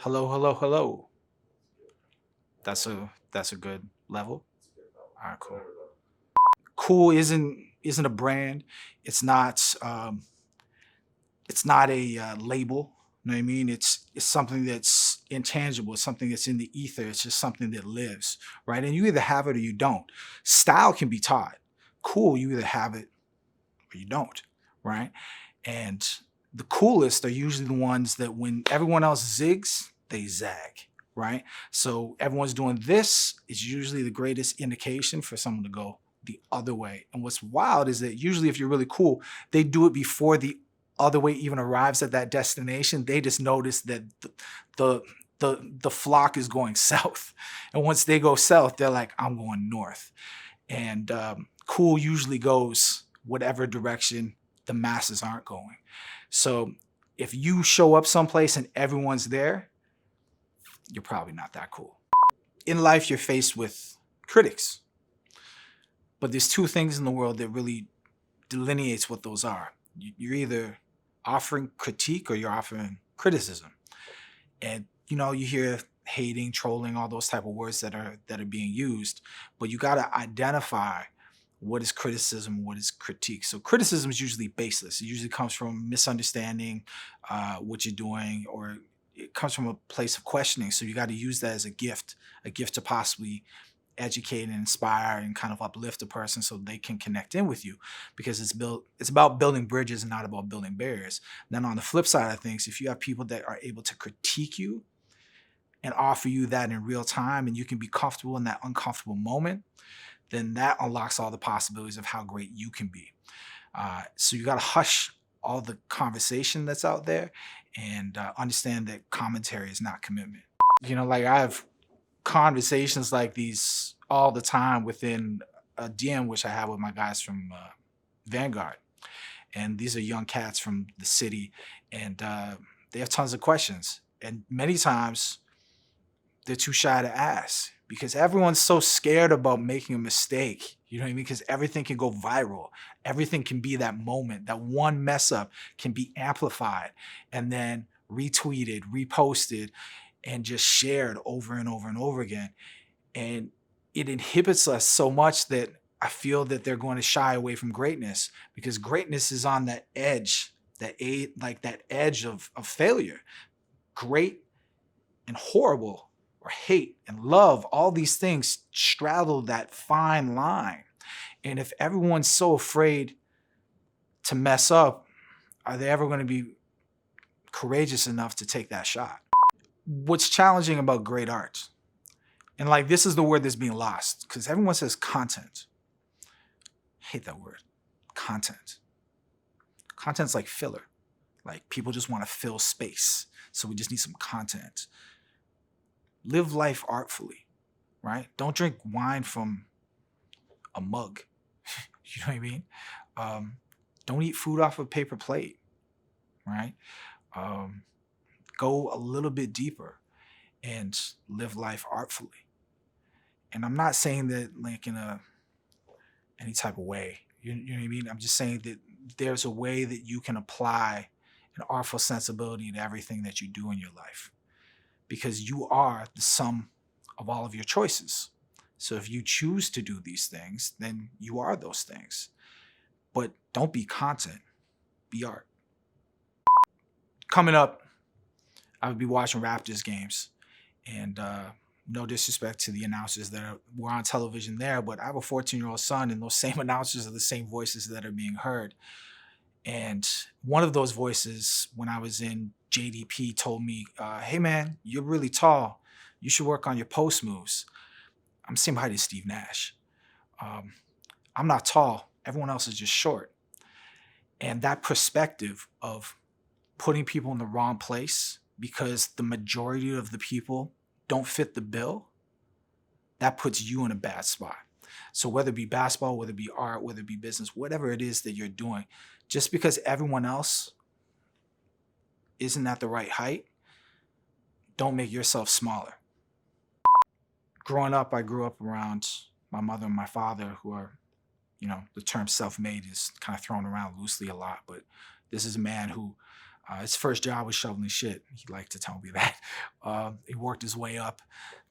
Hello, hello, hello. That's a good level. All right, cool. Cool isn't a brand. It's not it's not a label. You know what I mean? It's something that's intangible. It's something that's in the ether. It's just something that lives, right? And you either have it or you don't. Style can be taught. Cool, you either have it or you don't, right? And the coolest are usually the ones that when everyone else zigs, they zag, right? So everyone's doing this is usually the greatest indication for someone to go the other way. And what's wild is that usually if you're really cool, they do it before the other way even arrives at that destination. They just notice that the the flock is going south. And once they go south, they're like, I'm going north. And cool usually goes whatever direction the masses aren't going. So if you show up someplace and everyone's there, you're probably not that cool. In life, you're faced with critics, but there's two things in the world that really delineates what those are. You're either offering critique or you're offering criticism. And you hear hating, trolling, all those type of words that are being used, but you got to identify what is criticism, what is critique. So criticism is usually baseless. It usually comes from misunderstanding what you're doing, or it comes from a place of questioning. So you got to use that as a gift to possibly educate and inspire and kind of uplift a person so they can connect in with you, because it's about building bridges and not about building barriers. Then on the flip side of things, if you have people that are able to critique you and offer you that in real time, and you can be comfortable in that uncomfortable moment, then that unlocks all the possibilities of how great you can be. So you got to hush all the conversation that's out there and understand that commentary is not commitment. Like I have conversations like these all the time within a DM, which I have with my guys from Vanguard. And these are young cats from the city, and they have tons of questions. And many times they're too shy to ask because everyone's so scared about making a mistake. You know what I mean? Because everything can go viral. Everything can be that moment. That one mess up can be amplified and then retweeted, reposted, and just shared over and over and over again. And it inhibits us so much that I feel that they're going to shy away from greatness, because greatness is on that edge, that edge of failure. Great and horrible, or hate and love, all these things straddle that fine line. And if everyone's so afraid to mess up, are they ever going to be courageous enough to take that shot? What's challenging about great art, and like this is the word that's being lost, because everyone says content. I hate that word. Content. Content's like filler. Like people just want to fill space. So we just need some content. Live life artfully, right? Don't drink wine from a mug. You know what I mean? Don't eat food off a paper plate, right? Go a little bit deeper and live life artfully. And I'm not saying that like in any type of way. You know what I mean? I'm just saying that there's a way that you can apply an artful sensibility to everything that you do in your life, because you are the sum of all of your choices. So if you choose to do these things, then you are those things. But don't be content, be art. Coming up, I would be watching Raptors games, and no disrespect to the announcers that were on television there, but I have a 14-year-old son, and those same announcers are the same voices that are being heard. And one of those voices, when I was in JDP, told me, hey man, you're really tall. You should work on your post moves. I'm the same height as Steve Nash. I'm not tall. Everyone else is just short. And that perspective of putting people in the wrong place because the majority of the people don't fit the bill, that puts you in a bad spot. So whether it be basketball, whether it be art, whether it be business, whatever it is that you're doing, just because everyone else isn't at the right height, don't make yourself smaller. Growing up, I grew up around my mother and my father, who are, the term self-made is kind of thrown around loosely a lot, but this is a man who His first job was shoveling shit. He liked to tell me that. He worked his way up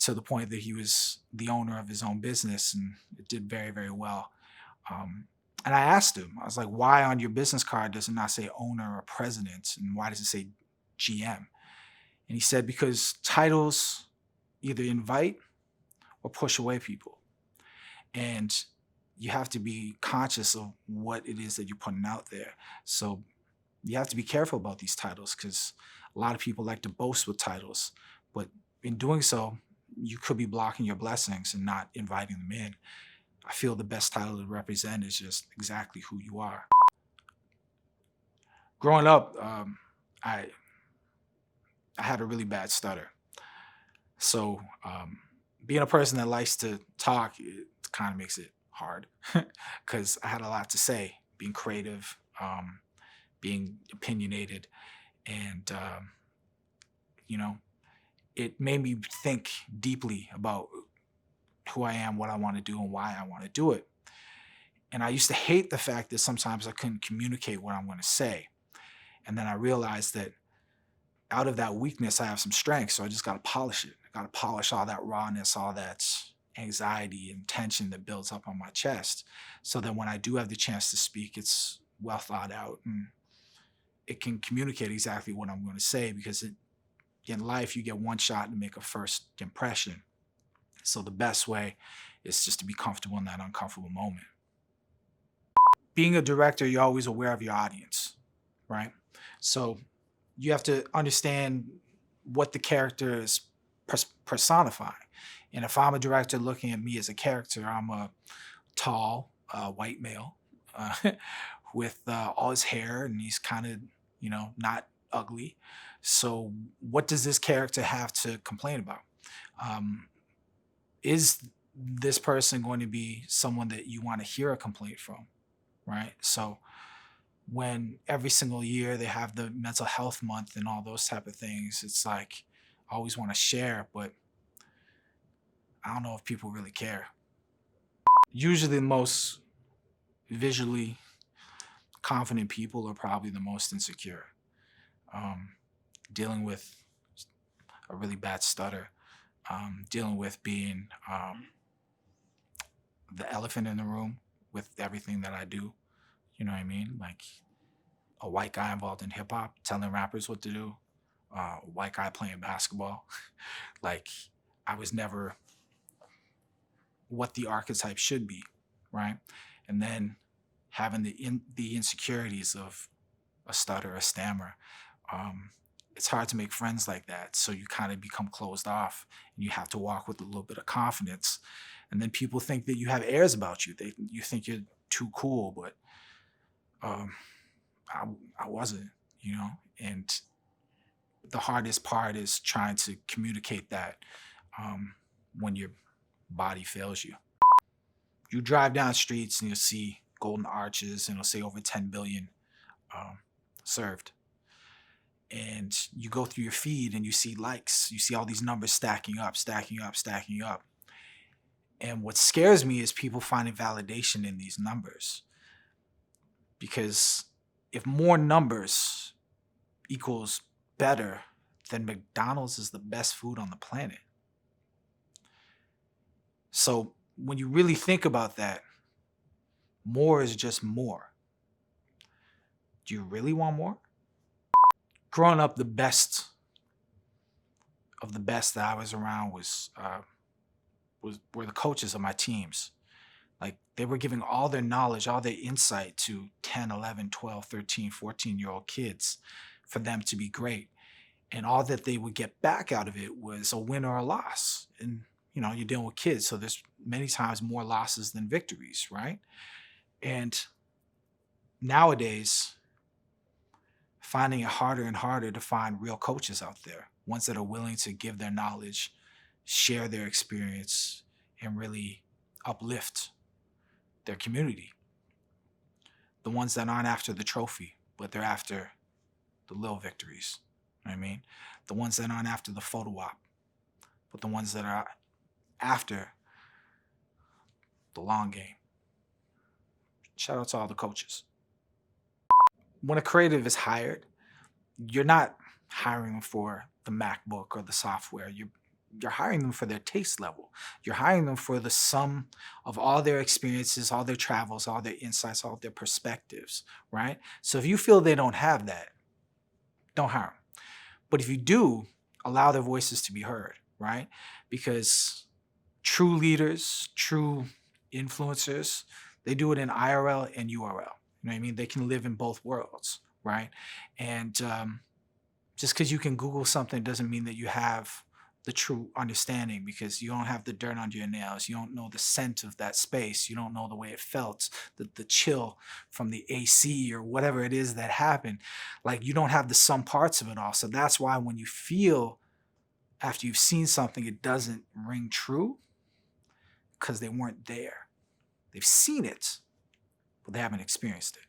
to the point that he was the owner of his own business, and it did very, very well. Um, and I asked him, I was like, why on your business card does it not say owner or president? And why does it say GM? And he said, because titles either invite or push away people. And you have to be conscious of what it is that you're putting out there. So you have to be careful about these titles, because a lot of people like to boast with titles. But in doing so, you could be blocking your blessings and not inviting them in. I feel the best title to represent is just exactly who you are. Growing up, I had a really bad stutter. So being a person that likes to talk, it kind of makes it hard because I had a lot to say, being creative, being opinionated, and you know, it made me think deeply about who I am, what I want to do, and why I want to do it. And I used to hate the fact that sometimes I couldn't communicate what I'm going to say. And then I realized that out of that weakness, I have some strength. So I just got to polish it. I got to polish all that rawness, all that anxiety and tension that builds up on my chest. So that when I do have the chance to speak, it's well thought out and it can communicate exactly what I'm going to say, because in life, you get one shot to make a first impression. So the best way is just to be comfortable in that uncomfortable moment. Being a director, you're always aware of your audience, right? So you have to understand what the character is personifying. And if I'm a director looking at me as a character, I'm a tall white male with all his hair, and he's kind of, not ugly. So what does this character have to complain about? Is this person going to be someone that you want to hear a complaint from, right? So when every single year they have the mental health month and all those type of things, it's like I always want to share, but I don't know if people really care. Usually the most visually confident people are probably the most insecure. Dealing with a really bad stutter, dealing with being the elephant in the room with everything that I do. You know what I mean? Like a white guy involved in hip hop telling rappers what to do, a white guy playing basketball. Like I was never what the archetype should be, right? And then having the insecurities of a stutter, a stammer. It's hard to make friends like that. So you kind of become closed off, and you have to walk with a little bit of confidence. And then people think that you have airs about you. You think you're too cool, but I wasn't, And the hardest part is trying to communicate that when your body fails you. You drive down streets and you'll see golden arches and it'll say over 10 billion served. And you go through your feed and you see likes. You see all these numbers stacking up, stacking up, stacking up. And what scares me is people finding validation in these numbers. Because if more numbers equals better, then McDonald's is the best food on the planet. So when you really think about that, more is just more. Do you really want more? Growing up, the best of the best that I was around were the coaches of my teams. Like they were giving all their knowledge, all their insight to 10, 11, 12, 13, 14-year-old kids for them to be great. And all that they would get back out of it was a win or a loss. And, you're dealing with kids, so there's many times more losses than victories, right? And nowadays, finding it harder and harder to find real coaches out there, ones that are willing to give their knowledge, share their experience, and really uplift their community. The ones that aren't after the trophy, but they're after the little victories. You know what I mean? The ones that aren't after the photo op, but the ones that are after the long game. Shout out to all the coaches. When a creative is hired, you're not hiring them for the MacBook or the software. You're hiring them for their taste level. You're hiring them for the sum of all their experiences, all their travels, all their insights, all their perspectives, right? So if you feel they don't have that, don't hire them. But if you do, allow their voices to be heard, right? Because true leaders, true influencers, they do it in IRL and URL. You know what I mean? They can live in both worlds, right? And just because you can Google something doesn't mean that you have the true understanding, because you don't have the dirt under your nails. You don't know the scent of that space. You don't know the way it felt, the chill from the AC or whatever it is that happened. Like, you don't have the some parts of it all. So that's why when you feel after you've seen something, it doesn't ring true, because they weren't there. They've seen it, but they haven't experienced it.